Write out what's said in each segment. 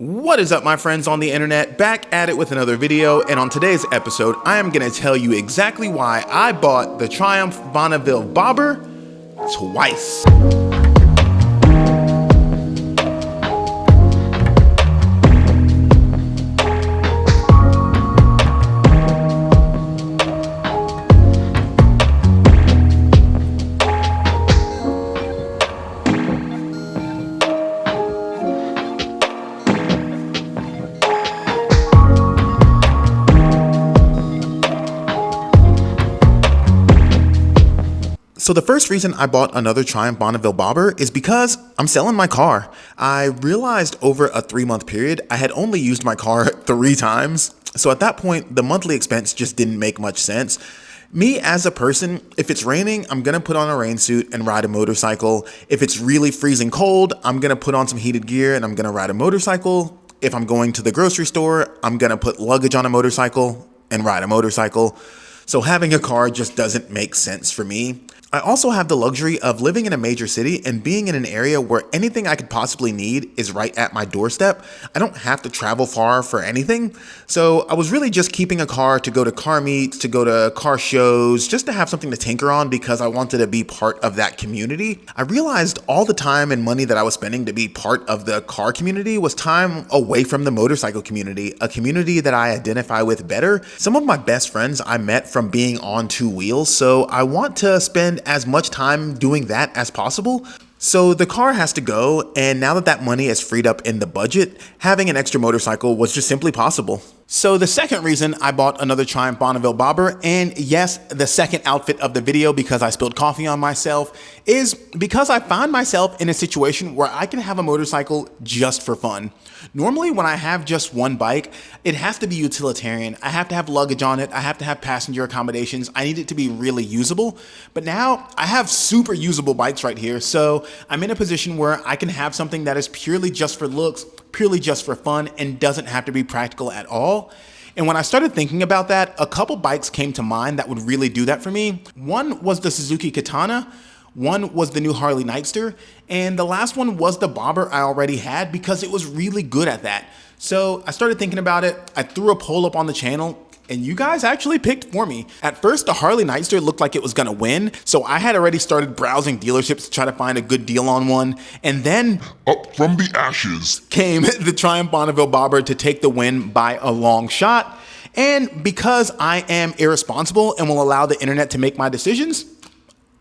What is up, my friends on the internet? Back at it with another video, and on today's episode, I am going to tell you exactly why I bought the Triumph Bonneville Bobber twice. So the first reason I bought another Triumph Bonneville Bobber is because I'm selling my car. I realized over a 3-month period, I had only used my car 3 times. So at that point, the monthly expense just didn't make much sense. Me as a person, if it's raining, I'm gonna put on a rain suit and ride a motorcycle. If it's really freezing cold, I'm gonna put on some heated gear and I'm gonna ride a motorcycle. If I'm going to the grocery store, I'm gonna put luggage on a motorcycle and ride a motorcycle. So having a car just doesn't make sense for me. I also have the luxury of living in a major city and being in an area where anything I could possibly need is right at my doorstep. I don't have to travel far for anything. So I was really just keeping a car to go to car meets, to go to car shows, just to have something to tinker on because I wanted to be part of that community. I realized all the time and money that I was spending to be part of the car community was time away from the motorcycle community, a community that I identify with better. Some of my best friends I met from being on 2 wheels, so I want to spend as much time doing that as possible. So the car has to go, and now that that money is freed up in the budget, having an extra motorcycle was just simply possible. So the second reason I bought another Triumph Bonneville Bobber, and yes, the second outfit of the video because I spilled coffee on myself, is because I find myself in a situation where I can have a motorcycle just for fun. Normally when I have just one bike, it has to be utilitarian. I have to have luggage on it. I have to have passenger accommodations. I need it to be really usable. But now I have super usable bikes right here. So I'm in a position where I can have something that is purely just for looks, purely just for fun, and doesn't have to be practical at all. And when I started thinking about that, a couple bikes came to mind that would really do that for me. One was the Suzuki Katana, one was the new Harley Nightster, and the last one was the Bobber I already had because it was really good at that. So I started thinking about it. I threw a poll up on the channel, and you guys actually picked for me. At first, the Harley Nightster looked like it was gonna win, so I had already started browsing dealerships to try to find a good deal on one, and then up from the ashes came the Triumph Bonneville Bobber to take the win by a long shot. And because I am irresponsible and will allow the internet to make my decisions,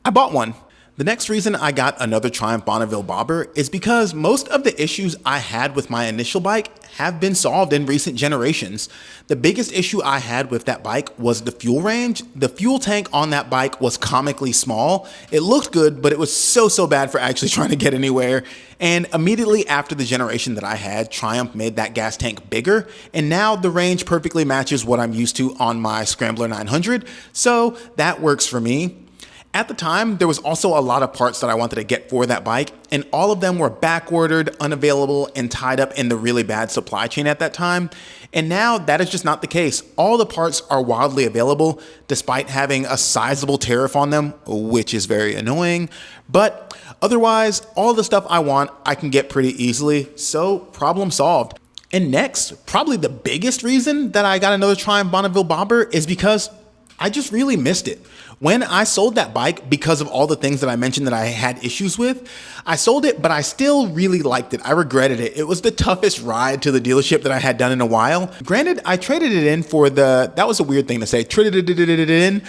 I bought one. The next reason I got another Triumph Bonneville Bobber is because most of the issues I had with my initial bike have been solved in recent generations. The biggest issue I had with that bike was the fuel range. The fuel tank on that bike was comically small. It looked good, but it was so bad for actually trying to get anywhere. And immediately after the generation that I had, Triumph made that gas tank bigger, and now the range perfectly matches what I'm used to on my Scrambler 900, so that works for me. At the time, there was also a lot of parts that I wanted to get for that bike, and all of them were back ordered, unavailable, and tied up in the really bad supply chain at that time. And now that is just not the case. All the parts are wildly available, despite having a sizable tariff on them, which is very annoying. But otherwise, all the stuff I want, I can get pretty easily, so problem solved. And next, probably the biggest reason that I got another Triumph Bonneville Bobber is because I just really missed it. When I sold that bike, because of all the things that I mentioned that I had issues with, I sold it, but I still really liked it. I regretted it. It was the toughest ride to the dealership that I had done in a while. Granted, I traded it in for that was a weird thing to say, traded it in.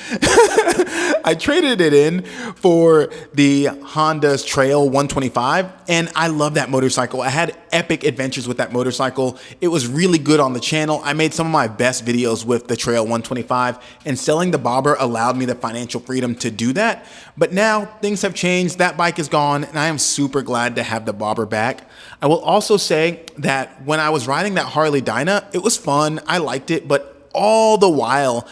I traded it in for the Honda's Trail 125, and I love that motorcycle. I had epic adventures with that motorcycle. It was really good on the channel. I made some of my best videos with the Trail 125, and selling the Bobber allowed me the financial freedom to do that. But now things have changed. That bike is gone, and I am super glad to have the Bobber back. I will also say that when I was riding that Harley Dyna, it was fun. I liked it, but all the while,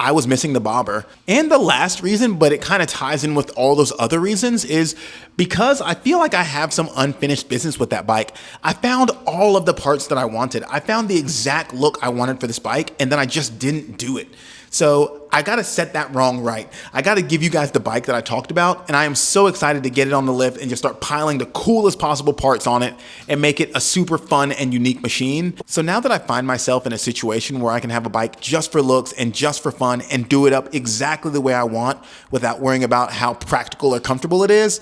I was missing the Bobber. And the last reason, but it kind of ties in with all those other reasons, is because I feel like I have some unfinished business with that bike. I found all of the parts that I wanted. I found the exact look I wanted for this bike, and then I just didn't do it. So I gotta set that wrong right. I gotta give you guys the bike that I talked about, and I am so excited to get it on the lift and just start piling the coolest possible parts on it and make it a super fun and unique machine. So now that I find myself in a situation where I can have a bike just for looks and just for fun and do it up exactly the way I want without worrying about how practical or comfortable it is,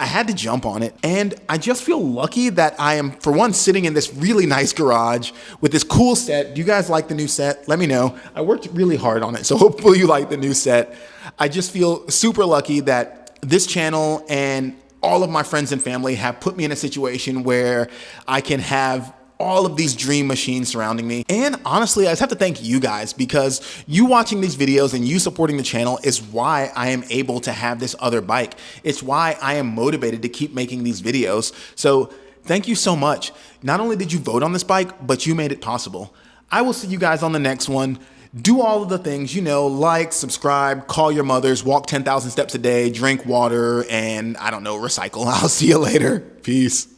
I had to jump on it, and I just feel lucky that I am, for one, sitting in this really nice garage with this cool set. Do you guys like the new set? Let me know. I worked really hard on it, so hopefully you like the new set. I just feel super lucky that this channel and all of my friends and family have put me in a situation where I can have all of these dream machines surrounding me. And honestly, I just have to thank you guys, because you watching these videos and you supporting the channel is why I am able to have this other bike. It's why I am motivated to keep making these videos. So thank you so much. Not only did you vote on this bike, but you made it possible. I will see you guys on the next one. Do all of the things, you know, like, subscribe, call your mothers, walk 10,000 steps a day, drink water, and I don't know, recycle. I'll see you later. Peace.